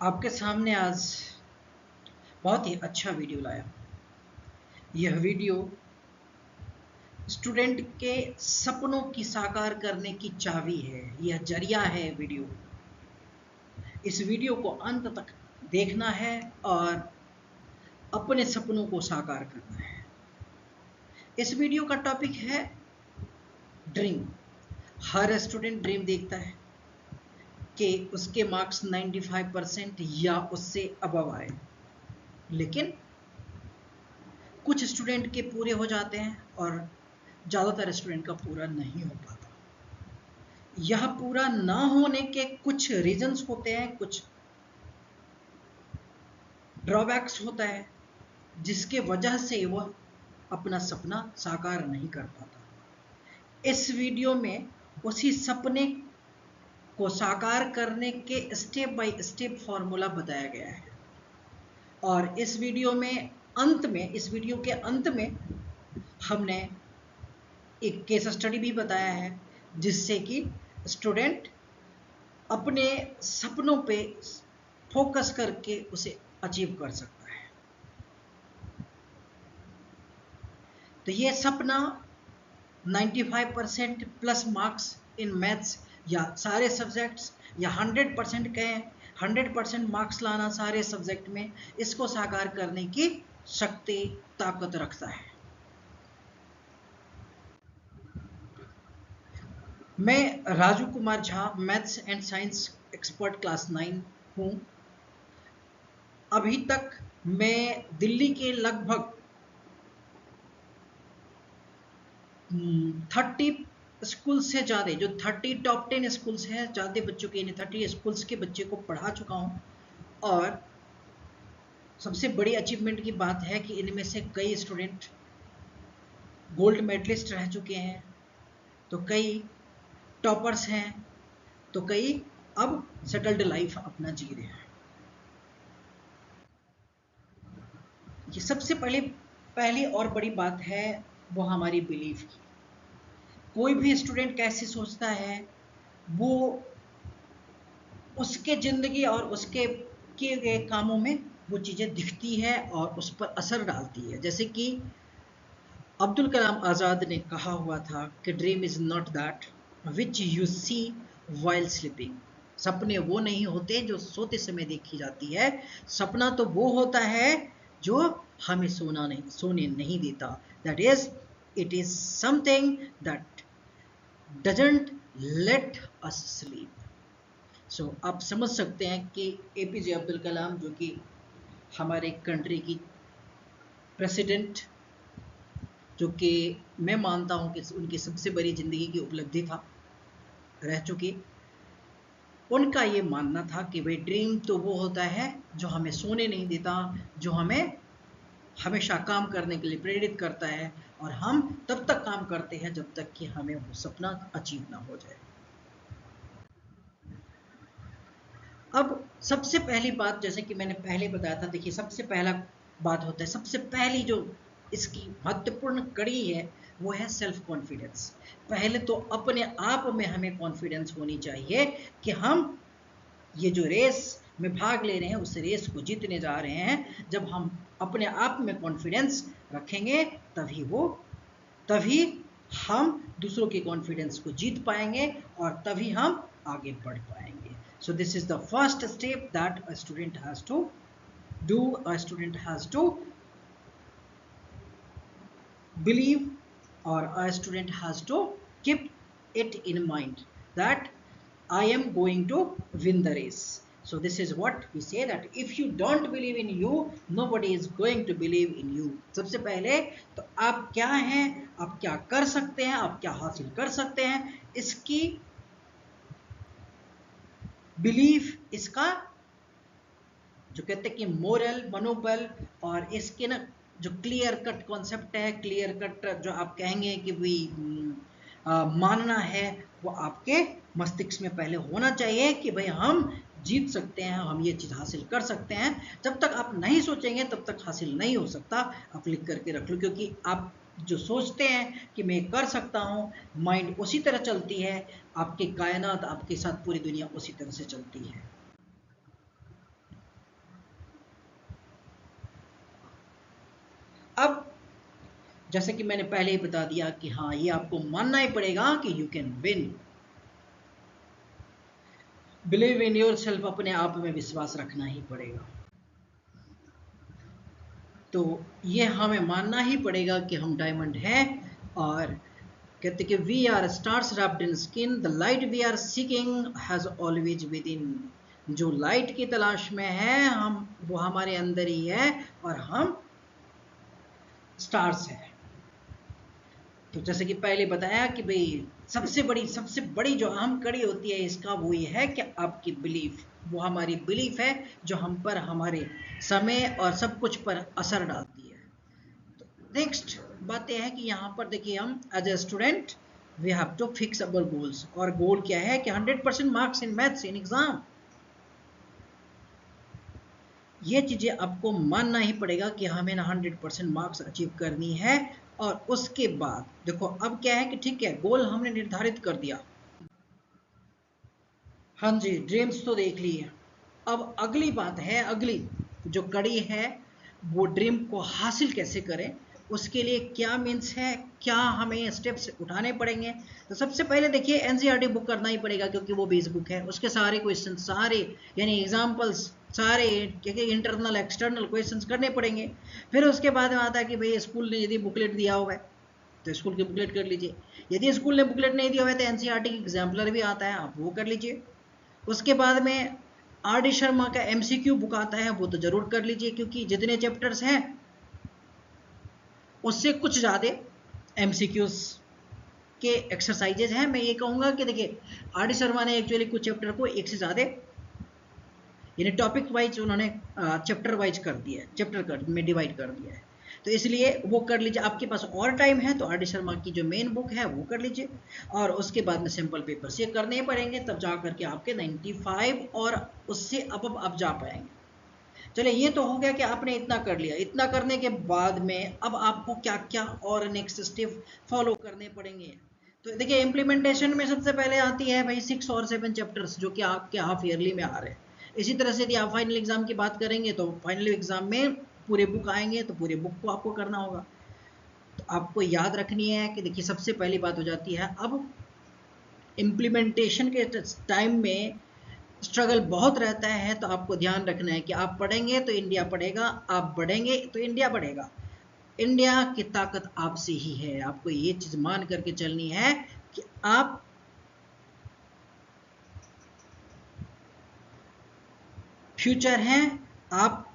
आपके सामने आज बहुत ही अच्छा वीडियो लाया। यह वीडियो स्टूडेंट के सपनों की साकार करने की चाबी है, यह जरिया है वीडियो। इस वीडियो को अंत तक देखना है और अपने सपनों को साकार करना है। इस वीडियो का टॉपिक है ड्रीम। हर स्टूडेंट ड्रीम देखता है कि उसके मार्क्स 95% या उससे अबव आए, लेकिन कुछ स्टूडेंट के पूरे हो जाते हैं और ज़्यादातर स्टूडेंट का पूरा नहीं हो पाता। यह पूरा ना होने के कुछ रीजंस होते हैं, कुछ ड्रॉबैक्स होता है, जिसके वजह से वह अपना सपना साकार नहीं कर पाता। इस वीडियो में उसी सपने को साकार करने के स्टेप बाय स्टेप फॉर्मूला बताया गया है और इस वीडियो के अंत में हमने एक केस स्टडी भी बताया है, जिससे कि स्टूडेंट अपने सपनों पे फोकस करके उसे अचीव कर सकता है। तो ये सपना 95% प्लस मार्क्स इन मैथ्स या सारे सब्जेक्ट्स या 100% कहें, 100% मार्क्स लाना सारे सब्जेक्ट में, इसको साकार करने की शक्ति, ताकत रखता है। मैं Raju Kumar Jha, maths and science expert class 9 हूँ। अभी तक मैं दिल्ली के लगभग 30 स्कूल से ज़्यादा, जो 30 टॉप 10 स्कूल्स हैं, ज़्यादा बच्चों के, यानी 30 स्कूल्स के बच्चे को पढ़ा चुका हूँ। और सबसे बड़ी अचीवमेंट की बात है कि इनमें से कई स्टूडेंट गोल्ड मेडलिस्ट रह चुके हैं, तो कई टॉपर्स हैं, तो कई अब सेटल्ड लाइफ अपना जी रहे हैं। ये सबसे पहली और बड़ी बात है वो हमारी बिलीफ की। कोई भी स्टूडेंट कैसे सोचता है, वो उसके ज़िंदगी और उसके किए गए कामों में वो चीज़ें दिखती है और उस पर असर डालती है। जैसे कि अब्दुल कलाम आज़ाद ने कहा हुआ था कि dream is not that which you see while sleeping. सपने वो नहीं होते जो सोते समय देखी जाती है, सपना तो वो होता है जो हमें सोने नहीं देता। That is, it is something that doesn't let us sleep. So आप समझ सकते हैं कि एपीजे अब्दुल कलाम, जो कि हमारे कंट्री की प्रेसिडेंट, जो कि मैं मानता हूं कि उनकी सबसे बड़ी ज़िंदगी की उपलब्धि रह चुकी, उनका ये मानना था कि भाई ड्रीम तो वो होता है जो हमें सोने नहीं देता, जो हमें हमेशा काम करने के लिए प्रेरित करता है, और हम तब तक काम करते हैं जब तक कि हमें वो सपना अचीव ना हो जाए। अब सबसे पहली बात, जैसे कि मैंने पहले बताया था, देखिए सबसे पहला बात होता है, सबसे पहली जो इसकी महत्वपूर्ण कड़ी है वो है सेल्फ कॉन्फिडेंस। पहले तो अपने आप में हमें कॉन्फिडेंस होनी चाहिए कि हम ये जो रेस में भाग ले रहे हैं उस रेस को जीतने जा रहे हैं। जब हम अपने आप में कॉन्फिडेंस रखेंगे तभी हम दूसरों के कॉन्फिडेंस को जीत पाएंगे और तभी हम आगे बढ़ पाएंगे। So this is the first step that a student has to do. A student has to believe, or a student has to keep it in mind that I am going to win the race. So this is what we say, that if you don't believe in you, nobody is going to believe in you. सबसे पहले तो आप क्या हैं, आप क्या कर सकते हैं, आप क्या हासिल कर सकते हैं, इसकी बिलीफ, इसका जो कहते हैं कि मोरल मनोबल, और इसके ना जो क्लियर कट कॉन्सेप्ट है, क्लियर कट जो आप कहेंगे कि भाई मानना है, वो आपके मस्तिष्क में पहले होना चाहिए कि भाई हम जीत सकते हैं, हम ये चीज़ हासिल कर सकते हैं। जब तक आप नहीं सोचेंगे तब तक हासिल नहीं हो सकता। आप लिख करके रख लो, क्योंकि आप जो सोचते हैं कि मैं कर सकता हूँ, माइंड उसी तरह चलती है, आपके कायनात, आपके साथ पूरी दुनिया उसी तरह से चलती है। जैसे कि मैंने पहले ही बता दिया कि हाँ, ये आपको मानना ही पड़ेगा कि you can win. Believe in your self, अपने आप में विश्वास रखना ही पड़ेगा। तो ये हमें मानना ही पड़ेगा कि हम डायमंड हैं। और कहते कि we are stars wrapped in skin, the light we are seeking has always within. जो लाइट की तलाश में है हम, वो हमारे अंदर ही है, और हम स्टार्स हैं। तो जैसे कि पहले बताया कि भाई सबसे बड़ी जो अहम कड़ी होती है इसका, वो ये है कि आपकी बिलीफ, वो हमारी बिलीफ है जो हम पर, हमारे समय और सब कुछ पर असर डालती है। तो नेक्स्ट बात यह है कि यहाँ पर देखिए, हम as a student we have to fix our goals. और गोल क्या है कि 100% marks in maths in exam. ये चीजें आपको मानना ही पड़ेगा कि हमें ना 100% मार्क्स अचीव करनी है। और उसके बाद देखो अब क्या है कि ठीक है, गोल हमने निर्धारित कर दिया, हाँ जी, ड्रीम्स तो देख ली है। अब अगली बात है, अगली जो कड़ी है, वो ड्रीम को हासिल कैसे करें, उसके लिए क्या मीन्स है, क्या हमें स्टेप्स उठाने पड़ेंगे। तो सबसे पहले देखिए एनसीईआरटी बुक करना ही पड़ेगा, क्योंकि वो बेस बुक है, उसके सारे क्वेश्चन, सारे यानी एग्जाम्पल्स, सारे इंटरनल एक्सटर्नल क्वेश्चंस करने पड़ेंगे। फिर उसके बाद में आता है कि भाई स्कूल ने यदि बुकलेट दिया हुआ है तो स्कूल की बुकलेट कर लीजिए, यदि स्कूल ने बुकलेट नहीं दिया हुआ है तो एनसीईआरटी की एग्जाम्पलर भी आता है, आप वो कर लीजिए। उसके बाद में आर डी शर्मा का एमसीक्यू बुक आता है, वो तो जरूर कर लीजिए, क्योंकि जितने चैप्टर्स हैं उससे कुछ ज़्यादा एमसीक्यूज के एक्सरसाइजेज हैं। मैं ये कहूँगा कि देखिए आर डी शर्मा ने एक्चुअली कुछ चैप्टर को एक से ज़्यादा यानी टॉपिक वाइज उन्होंने चैप्टर वाइज कर दिया है, चैप्टर में डिवाइड कर दिया है, तो इसलिए वो कर लीजिए। आपके पास और टाइम है तो आर डी शर्मा की जो मेन बुक है वो कर लीजिए, और उसके बाद में सिंपल पेपर्स ये करने पड़ेंगे, तब जा करके आपके 95 और उससे अब आप जा पाएंगे। चलिए ये तो हो गया कि आपने इतना कर लिया। इतना करने के बाद में अब आपको क्या क्या और नेक्स्ट स्टेप फॉलो करने पड़ेंगे। तो देखिए इम्प्लीमेंटेशन में सबसे पहले आती है भाई 6 और 7 चैप्टर्स जो कि आपके हाफ ईयरली में आ रहे हैं। इसी तरह से यदि आप फाइनल एग्जाम की बात करेंगे तो फाइनल एग्जाम में पूरे बुक आएंगे, तो पूरे बुक को आपको करना होगा। तो आपको याद रखनी है कि देखिए सबसे पहली बात हो जाती है, अब इम्प्लीमेंटेशन के टाइम में स्ट्रगल बहुत रहता है, तो आपको ध्यान रखना है कि आप पढ़ेंगे तो इंडिया पढ़ेगा, आप बढ़ेंगे तो इंडिया बढ़ेगा। इंडिया की ताकत आपसे ही है, आपको ये चीज मान करके चलनी है कि आप फ्यूचर हैं। आप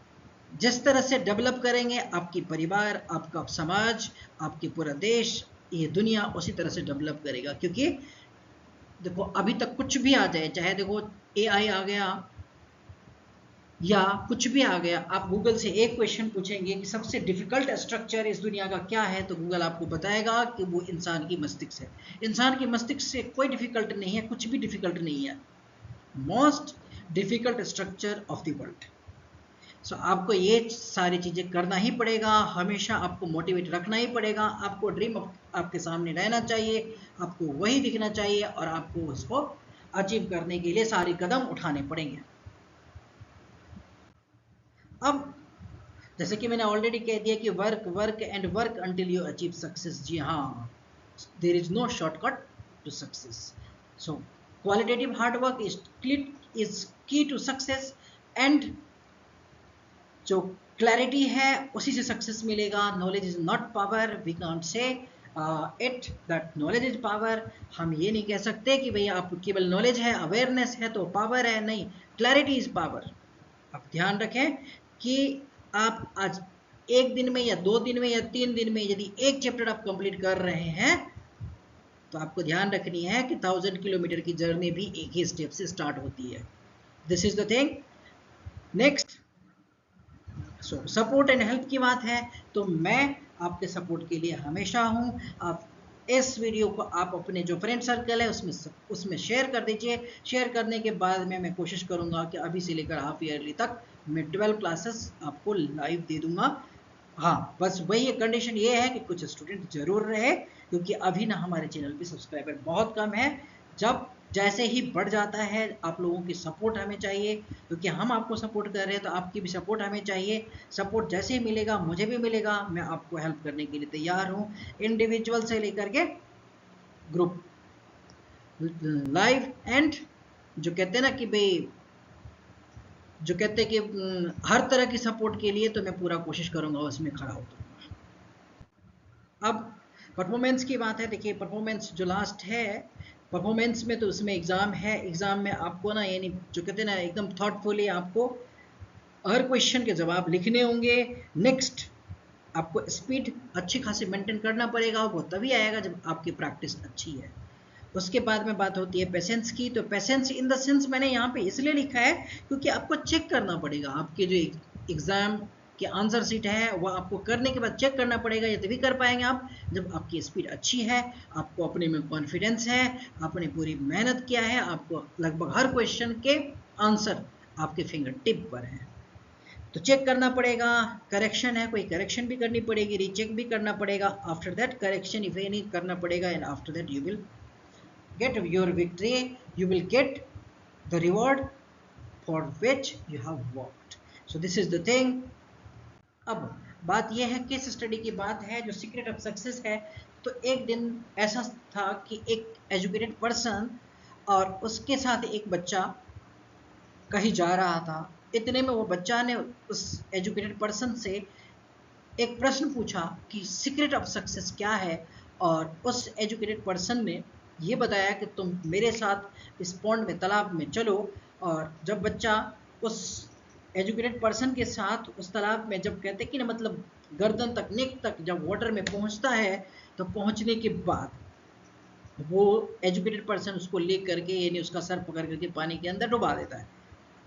जिस तरह से डेवलप करेंगे, आपकी परिवार, आपका समाज, आपके पूरा देश, ये दुनिया उसी तरह से डेवलप करेगा। क्योंकि देखो अभी तक कुछ भी आ जाए, चाहे देखो एआई आ गया या कुछ भी आ गया, आप गूगल से एक क्वेश्चन पूछेंगे कि सबसे डिफिकल्ट स्ट्रक्चर इस दुनिया का क्या है, तो गूगल आपको बताएगा कि वो इंसान की मस्तिष्क है। इंसान की मस्तिष्क से कोई डिफिकल्ट नहीं है, कुछ भी डिफिकल्ट नहीं है। Most difficult structure of the world. So आपको ये सारी चीज़ें करना ही पड़ेगा, हमेशा आपको मोटिवेट रखना ही पड़ेगा। आपको ड्रीम आपके सामने रहना चाहिए, आपको वही दिखना चाहिए, और आपको उसको अचीव करने के लिए सारे कदम उठाने पड़ेंगे। अब जैसे कि मैंने ऑलरेडी कह दिया कि work work and work until you achieve success. जी हाँ, there is no shortcut to success. So qualitative hard work is key to success, and जो क्लैरिटी है उसी से सक्सेस मिलेगा। Knowledge is not power, we can't say it that knowledge is power. हम ये नहीं कह सकते कि भाई आप केवल नॉलेज है, अवेयरनेस है तो पावर है, नहीं, क्लैरिटी इज पावर। आप ध्यान रखें कि आप आज एक दिन में या 2 दिन में या 3 दिन में यदि एक चैप्टर आप कंप्लीट कर रहे हैं, तो आपको ध्यान रखनी है कि 1000 किलोमीटर की जर्नी भी एक ही स्टेप से स्टार्ट होती है। This is the thing. Next, so support and help की बात है, तो मैं आपके सपोर्ट के लिए हमेशा हूँ। आप इस वीडियो को आप अपने जो फ्रेंड सर्कल है उसमें शेयर कर दीजिए। शेयर करने के बाद में मैं कोशिश करूँगा कि अभी से लेकर हाफ ईयरली तक मैं 12 क्लासेस आपको लाइव दे दूंगा। हाँ, बस वही कंडीशन ये है कि कुछ स्टूडेंट जरूर रहे, क्योंकि अभी ना हमारे चैनल पे सब्सक्राइबर बहुत कम है। जब जैसे ही बढ़ जाता है आप लोगों की सपोर्ट हमें चाहिए, क्योंकि हम आपको सपोर्ट कर रहे हैं तो आपकी भी सपोर्ट हमें चाहिए। सपोर्ट जैसे ही मिलेगा मुझे भी मिलेगा, मैं आपको हेल्प करने के लिए तैयार हूँ, इंडिविजुअल से लेकर के ग्रुप, लाइव एंड जो कहते हैं ना कि भाई, जो कहते हैं कि हर तरह की सपोर्ट के लिए तो मैं पूरा कोशिश करूंगा उसमें खड़ा होता। अब परफॉर्मेंस की बात है, देखिए परफॉर्मेंस जो लास्ट है, परफॉर्मेंस में तो उसमें एग्ज़ाम है, एग्ज़ाम में आपको ना यानी जो कहते हैं ना एकदम थॉटफुली आपको हर क्वेश्चन के जवाब लिखने होंगे। नेक्स्ट आपको स्पीड अच्छी खासी मेंटेन करना पड़ेगा, वो तभी आएगा जब आपकी प्रैक्टिस अच्छी है। उसके बाद में बात होती है पेशेंस की, तो पेशेंस इन द सेंस मैंने यहाँ पे इसलिए लिखा है क्योंकि आपको चेक करना पड़ेगा आपके जो एग्ज़ाम कि आंसर सीट है वह आपको करने के बाद चेक करना पड़ेगा, ये तभी कर पाएंगे आप जब आपकी स्पीड अच्छी है, आपको अपने में कॉन्फिडेंस है, आपने पूरी मेहनत किया है, आपको लगभग हर क्वेश्चन के आंसर आपके फिंगर टिप पर है। तो चेक करना पड़ेगा, करेक्शन है कोई करेक्शन भी करनी पड़ेगी, रीचेक भी करना पड़ेगा, after that correction if any करना पड़ेगा, and after that you will get your victory, you will get the reward for which you have worked. So this is the thing. अब बात यह है, केस स्टडी की बात है जो सीक्रेट ऑफ सक्सेस है। तो एक दिन ऐसा था कि एक एजुकेटेड पर्सन और उसके साथ एक बच्चा कहीं जा रहा था। इतने में वो बच्चा ने उस एजुकेटेड पर्सन से एक प्रश्न पूछा कि सीक्रेट ऑफ सक्सेस क्या है, और उस एजुकेटेड पर्सन ने ये बताया कि तुम मेरे साथ इस पॉन्ड में, तालाब में चलो। और जब बच्चा उस एजुकेटेड पर्सन के साथ उस तालाब में, जब कहते कि ना मतलब गर्दन तक, नेक तक जब वाटर में पहुंचता है, तो पहुंचने के बाद वो एजुकेटेड पर्सन उसको ले करके यानी उसका सर पकड़ करके पानी के अंदर डुबा देता है।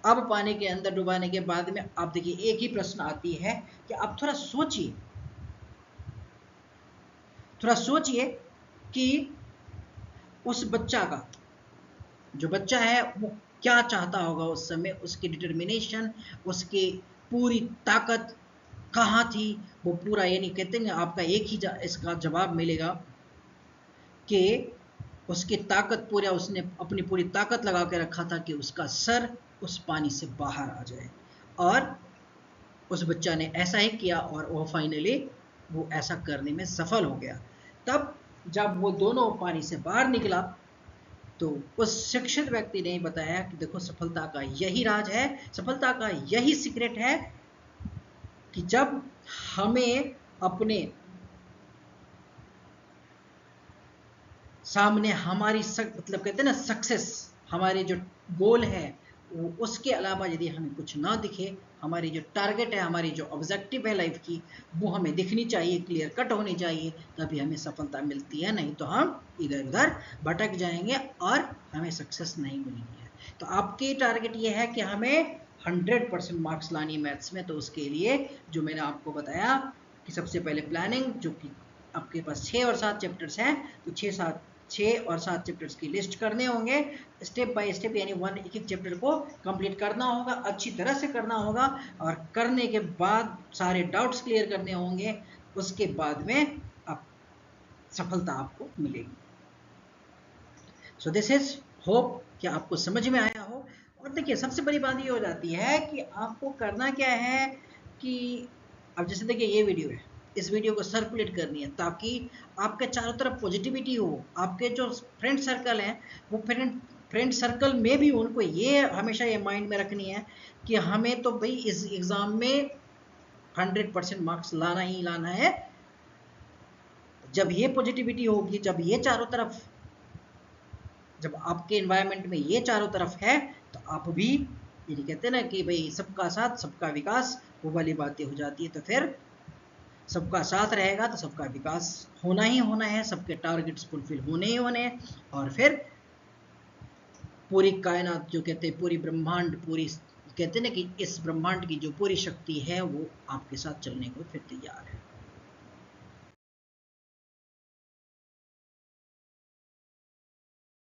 अब पानी के अंदर डुबाने के बाद में आप देखिए एक ही प्रश्न आती है कि आप थोड़ा सोचिए, थोड़ा सोचिए कि उस बच्चा का, जो बच्चा है वो क्या चाहता होगा उस समय, उसकी डिटर्मिनेशन, उसकी पूरी ताकत कहाँ थी, वो पूरा यानी कहते हैं आपका एक ही इसका जवाब मिलेगा कि उसकी ताकत पूरा, उसने अपनी पूरी ताकत लगा के रखा था कि उसका सर उस पानी से बाहर आ जाए। और उस बच्चा ने ऐसा ही किया और वो फाइनली वो ऐसा करने में सफल हो गया। तब जब वो दोनों पानी से बाहर निकला तो उस शिक्षित व्यक्ति ने बताया कि देखो सफलता का यही राज है, सफलता का यही सीक्रेट है कि जब हमें अपने सामने हमारी मतलब कहते हैं ना सक्सेस, हमारे जो गोल है वो, उसके अलावा यदि हमें कुछ ना दिखे, हमारी जो टारगेट है, हमारी जो ऑब्जेक्टिव है लाइफ की, वो हमें दिखनी चाहिए, क्लियर कट होनी चाहिए, तभी हमें सफलता मिलती है। नहीं तो हम इधर उधर भटक जाएंगे और हमें सक्सेस नहीं मिलेगी। तो आपकी टारगेट ये है कि हमें 100% मार्क्स लानी है मैथ्स में। तो उसके लिए जो मैंने आपको बताया कि सबसे पहले प्लानिंग, जो कि आपके पास 6 और 7 चैप्टर्स हैं, तो 6 और 7 चैप्टर्स की लिस्ट करने होंगे, स्टेप बाय स्टेप, यानी एक एक चैप्टर को कंप्लीट करना होगा, अच्छी तरह से करना होगा, और करने के बाद सारे डाउट्स क्लियर करने होंगे। उसके बाद में आप सफलता आपको मिलेगी। सो दिस इज होप कि आपको समझ में आया हो। और देखिए सबसे बड़ी बात ये हो जाती है कि आपको करना क्या है कि अब जैसे देखिए ये वीडियो है, इस वीडियो को सर्कुलेट करनी है ताकि आपके चारों तरफ पॉजिटिविटी हो। आपके जो फ्रेंड सर्कल हैं वो फ्रेंड सर्कल में भी उनको ये हमेशा ये माइंड में रखनी है कि हमें तो भाई इस एग्ज़ाम में 100% मार्क्स लाना ही लाना है। जब ये पॉजिटिविटी होगी, जब ये चारों तरफ, जब आपके एनवायरनमेंट में ये चारों तरफ है, तो आप भी यदि कहते हैं ना कि भाई सबका साथ सबका विकास, वो वाली बातें हो जाती है। तो फिर सबका साथ रहेगा तो सबका विकास होना ही होना है, सबके टारगेट्स फुलफिल होने ही होने हैं, और फिर पूरी कायनात, जो कहते हैं पूरी ब्रह्मांड, पूरी कहते हैं ना कि इस ब्रह्मांड की जो पूरी शक्ति है वो आपके साथ चलने को फिर तैयार है।